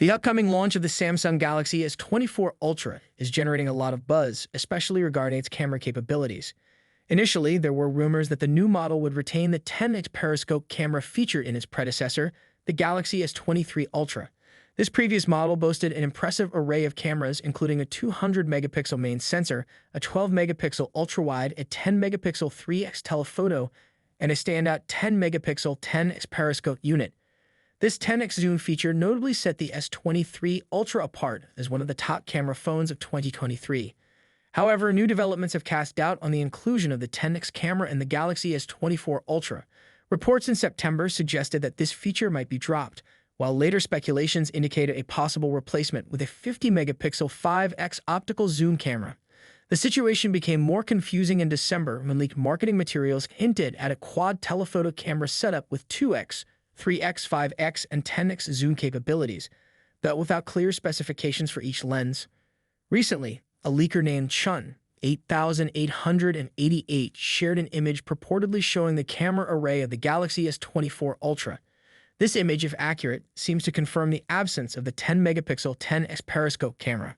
The upcoming launch of the Samsung Galaxy S24 Ultra is generating a lot of buzz, especially regarding its camera capabilities. Initially, there were rumors that the new model would retain the 10x periscope camera featured in its predecessor, the Galaxy S23 Ultra. This previous model boasted an impressive array of cameras, including a 200-megapixel main sensor, a 12-megapixel ultra-wide, a 10-megapixel 3x telephoto, and a standout 10-megapixel 10x periscope unit. This 10x zoom feature notably set the S23 Ultra apart as one of the top camera phones of 2023. However, new developments have cast doubt on the inclusion of the 10x camera in the Galaxy S24 Ultra. Reports in September suggested that this feature might be dropped, while later speculations indicated a possible replacement with a 50-megapixel 5x optical zoom camera. The situation became more confusing in December when leaked marketing materials hinted at a quad telephoto camera setup with 2x, 3x, 5x, and 10x zoom capabilities, but without clear specifications for each lens. Recently, a leaker named Chun 8888 shared an image purportedly showing the camera array of the Galaxy S24 Ultra. This image, if accurate, seems to confirm the absence of the 10-megapixel 10x periscope camera.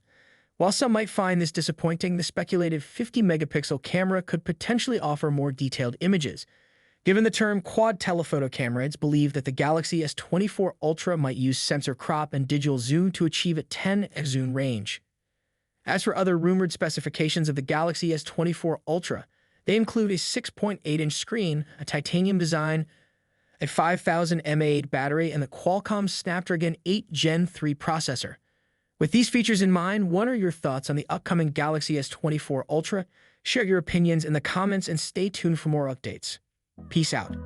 While some might find this disappointing, the speculated 50-megapixel camera could potentially offer more detailed images. Given the term quad telephoto camera, it's believed that the Galaxy S24 Ultra might use sensor crop and digital zoom to achieve a 10x zoom range. As for other rumored specifications of the Galaxy S24 Ultra, they include a 6.8-inch screen, a titanium design, a 5000 mAh battery, and the Qualcomm Snapdragon 8 Gen 3 processor. With these features in mind, what are your thoughts on the upcoming Galaxy S24 Ultra? Share your opinions in the comments and stay tuned for more updates. Peace out.